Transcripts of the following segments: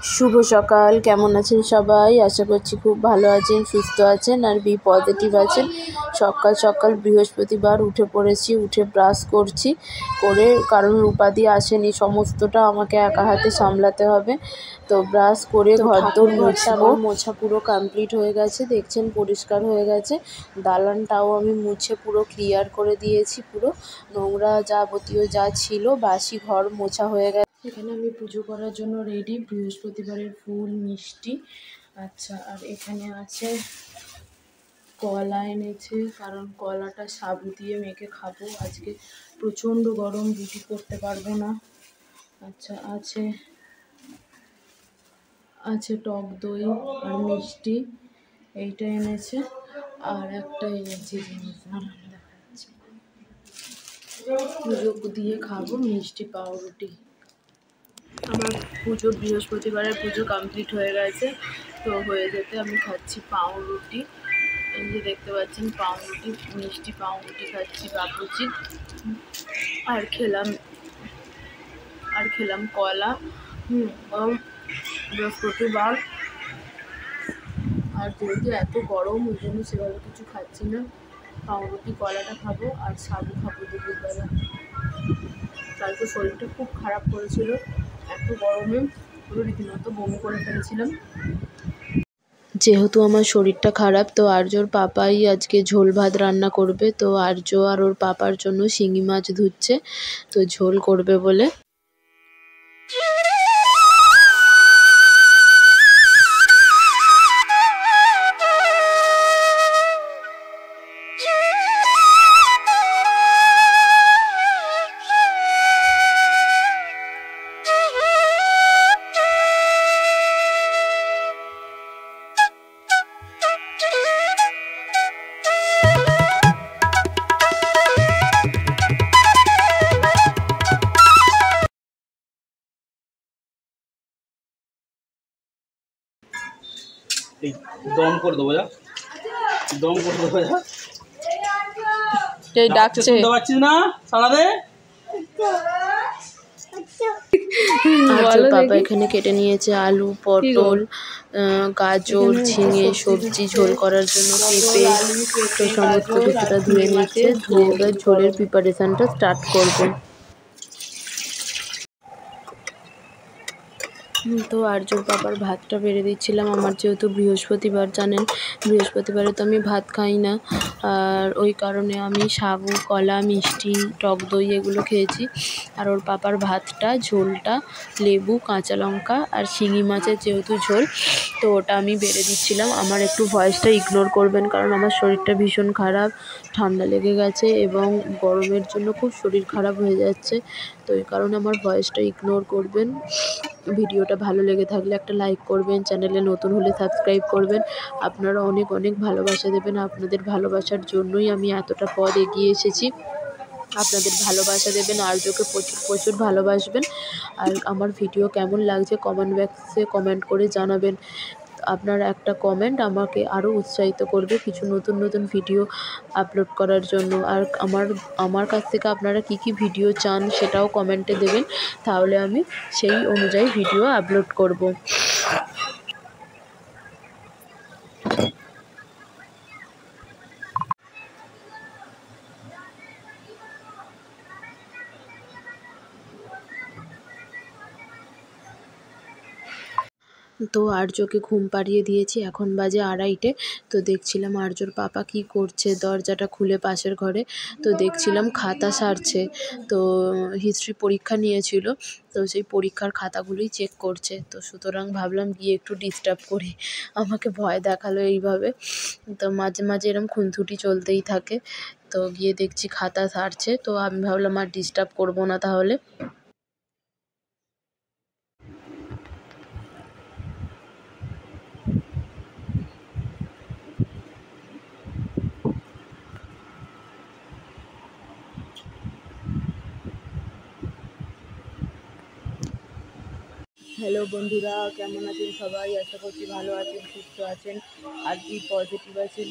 শুভ সকাল। কেমন আছেন সবাই? আশা করছি খুব ভালো আছেন, সুস্থ আছেন আর বি পজিটিভ আছেন। সকাল সকাল বৃহস্পতিবার উঠে পড়েছি, উঠে ব্রাশ করছি, করে কারণ রূপাদি আসেনি, সমস্তটা আমাকে একা হাতে সামলাতে হবে। তো ব্রাশ করে ঘরদোর মুছবো। মোছা পুরো কমপ্লিট হয়ে গেছে, দেখছেন পরিষ্কার হয়ে গেছে। দালানটাও আমি মুছে পুরো ক্লিয়ার করে দিয়েছি, পুরো নোংরা যাবতীয় যা ছিল বাসি ঘর মোছা হয়ে গেছে। এখানে আমি পুজো করার জন্য রেডি, বৃহস্পতিবারের ফুল, মিষ্টি। আচ্ছা, আর এখানে আছে কলা এনেছে, কারণ কলাটা সাবু দিয়ে মেখে খাবো। আজকে প্রচণ্ড গরম, রুটি করতে পারবো না। আচ্ছা, আছে টক দই আর মিষ্টি, এইটা এনেছে। আর একটা এনেছে জিনিস দেখাচ্ছি, পুজো দিয়ে খাবো, মিষ্টি পাউরুটি। আমার পুজো, বৃহস্পতিবারের পুজো কমপ্লিট হয়ে গেছে। তো হয়ে যেতে আমি খাচ্ছি পাউরুটি। এই যে দেখতে পাচ্ছেন পাউরুটি, মিষ্টি পাউরুটি খাচ্ছি বাপুচি। আর খেলাম কলা। বৃহস্পতিবার আর যেহেতু এত গরম, ওই জন্য সেভাবে কিছু খাচ্ছি না। পাউরুটি কলাটা খাবো আর সাবু খাবো দুপুরবেলা। কালকে শরীরটা খুব খারাপ করেছিল, এত গরমে পুরো রীতিমতো বমি করে ফেলেছিলাম। যেহেতু আমার শরীরটা খারাপ, তো আর্যর পাপাই আজকে ঝোল ভাত রান্না করবে। তো আর্য আর ওর পাপার জন্য শিঙি মাছ ধুচ্ছে, তো ঝোল করবে বলে। দম করে দেবো যা, দম করে দেবো যা। ডাকছে, শুনতে পাচ্ছিস না? সারা দে। আর্যর পাপা এখানে কেটে নিয়েছে আলু, পটল, গাজর, ঝিঙে, সবজি ঝোল করার জন্য পেঁপে, তো সমস্ত কিছুটা ধুয়ে নিচ্ছে। ধুয়ে এবার ঝোলের প্রিপারেশনটা স্টার্ট করবে। তো আর্যর পাপার ভাতটা বেড়ে দিচ্ছিলাম। আমার যেহেতু বৃহস্পতিবার, জানেন বৃহস্পতিবারে তো আমি ভাত খাই না, আর ওই কারণে আমি সাবু, কলা, মিষ্টি, টক দই এগুলো খেয়েছি। আর ওর পাপার ভাতটা, ঝোলটা লেবু, কাঁচা লঙ্কা আর শিঙি মাছের যেহেতু ঝোল, তো ওটা আমি বেড়ে দিচ্ছিলাম। আমার একটু ভয়েসটা ইগনোর করবেন, কারণ আমার শরীরটা ভীষণ খারাপ, ঠান্ডা লেগে গেছে এবং গরমের জন্য খুব শরীর খারাপ হয়ে যাচ্ছে। তো এই কারণে আমার ভয়েসটা ইগনোর করবেন। ভিডিওটা ভালো লেগে থাকলে একটা লাইক করবেন, চ্যানেলে নতুন হলে সাবস্ক্রাইব করবেন। আপনারা অনেক অনেক ভালোবাসা দেবেন, আপনাদের ভালোবাসার জন্যই আমি এতটা পথ এগিয়ে এসেছি। আপনাদের ভালোবাসা দেবেন, আর্যকে প্রচুর প্রচুর ভালোবাসবেন। আর আমার ভিডিও কেমন লাগছে কমেন্ট বক্সে কমেন্ট করে জানাবেন। আপনার একটা কমেন্ট আমাকে আরও উৎসাহিত করবে কিছু নতুন নতুন ভিডিও আপলোড করার জন্য। আর আমার কাছ থেকে আপনারা কি কি ভিডিও চান সেটাও কমেন্টে দেবেন, তাহলে আমি সেই অনুযায়ী ভিডিও আপলোড করব। তো আর্যকে ঘুম পাড়িয়ে দিয়েছি, এখন বাজে 2:30। তো দেখছিলাম আর্যর পাপা কি করছে, দরজাটা খুলে পাশের ঘরে। তো দেখছিলাম খাতা সারছে, তো হিস্ট্রি পরীক্ষা নিয়েছিল, তো সেই পরীক্ষার খাতাগুলোই চেক করছে। তো সুতরাং ভাবলাম গিয়ে একটু ডিস্টার্ব করি, আমাকে ভয় দেখালো এইভাবে। তো মাঝে মাঝে এরম খুনসুটি চলতেই থাকে। তো গিয়ে দেখছি খাতা সারছে, তো আমি ভাবলাম আর ডিস্টার্ব করবো না তাহলে। হ্যালো বন্ধুরা, কেমন আছেন সবাই? আশা করছি ভালো আছেন, সুস্থ আছেন আর কি পজিটিভ আছেন।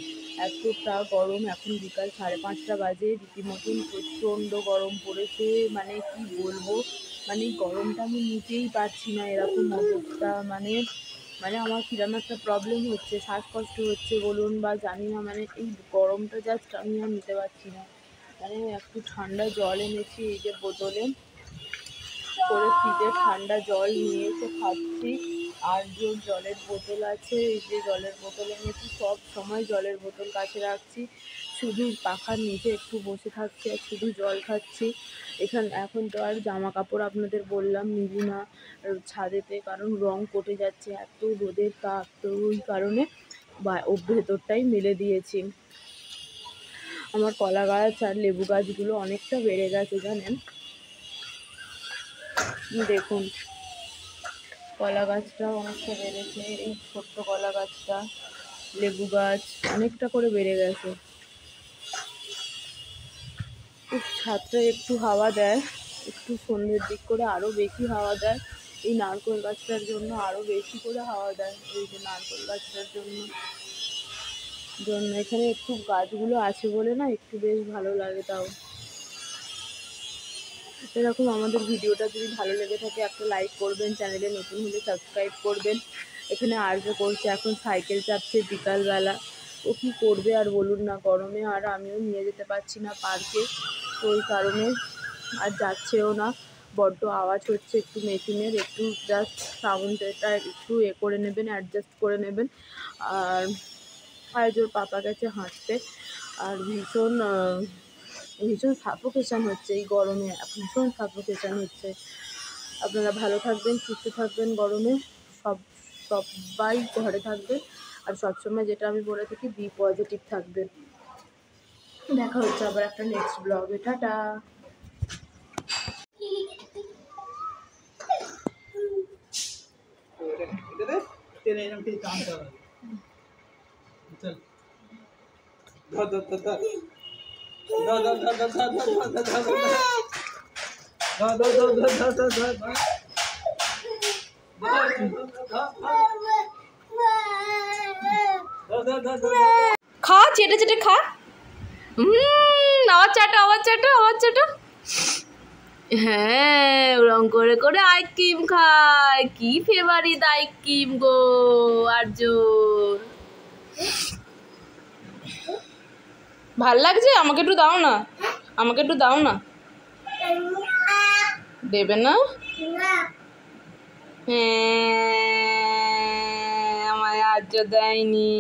এতটা গরম, এখন বিকাল 5:30 বাজে, রীতিমতন প্রচণ্ড গরম পড়েছে, মানে কি বলবো, মানে গরমটা আমি নিতেই পারছি না, এরকম অবস্থা। মানে মানে আমার কিরম একটা প্রবলেম হচ্ছে, শ্বাসকষ্ট হচ্ছে বলুন বা জানি না, মানে এই গরমটা জাস্ট আমি আর নিতে পারছি না। মানে একটু ঠান্ডা জল এনেছি এই যে বোতলে করে, ফ্রিজে ঠান্ডা জল নিয়ে এসে খাচ্ছি। আর যে জলের বোতল আছে, এই যে জলের বোতল এনেছি, সব সময় জলের বোতল কাছে রাখছি, শুধু পাখার নিচে একটু বসে থাকছি আর শুধু জল খাচ্ছি। এখন তো আর জামা কাপড় আপনাদের বললাম মিলি না ছাদেতে, কারণ রং কটে যাচ্ছে, এত রোদের তাপ, তো ওই কারণে ও ভেতরটাই মেলে দিয়েছি। আমার কলা গাছ আর লেবু গাছগুলো অনেকটা বেড়ে গেছে জানেন, দেখুন কলা গাছটা অনেকটা বেড়েছে, এই ছোট্ট কলা গাছটা, লেবু গাছ অনেকটা করে বেড়ে গেছে। ছাদটা একটু হাওয়া দেয়, একটু সন্ধ্যের দিক করে আরও বেশি হাওয়া দেয়, এই নারকেল গাছটার জন্য আরও বেশি করে হাওয়া দেয়, এই যে নারকেল গাছটার জন্য এখানে একটু গাছগুলো আছে বলে না একটু বেশ ভালো লাগে। তাও এরকম আমাদের ভিডিওটা যদি ভালো লেগে থাকে একটা লাইক করবেন, চ্যানেলে নতুন হলে সাবস্ক্রাইব করবেন। এখানে আর্য করছে, এখন সাইকেল চাপছে বিকালবেলা, ও কী করবে আর বলুন না গরমে, আর আমিও নিয়ে যেতে পারছি না পার্কে, তো ওই কারণে আর যাচ্ছেও না। বড্ড আওয়াজ হচ্ছে একটু মেশিনের, একটু জাস্ট সাউন্ডটা একটু করে নেবেন, অ্যাডজাস্ট করে নেবেন। আর আর্যর পাপা গেছে হাঁটতে, আর ভীষণ ভীষণ সাফোকেশান হচ্ছে এই গরমে, ভীষণ সাফোকেশান হচ্ছে। আপনারা ভালো থাকবেন, সুস্থ থাকবেন, গরমে সবাই ঘরে থাকবেন, আর সবসময় যেটা আমি বলে থাকি বি পজিটিভ থাকবেন। দেখা হচ্ছে আবার একটা নেক্সট ব্লগে, টাটা। খা, চেটে চেটে খা, আবার চাটো, আবার চাটো, আবার চাটো। হ্যাঁ, ওরম করে করে আইসক্রিম খায়, কি ফেভারিট আইসক্রিম গো আর্যর। ভাল লাগছে? আমাকে একটু দাও না, আমাকে একটু দাও না। দেবে না? হ্যাঁ, আমায় আর্য দেয়নি।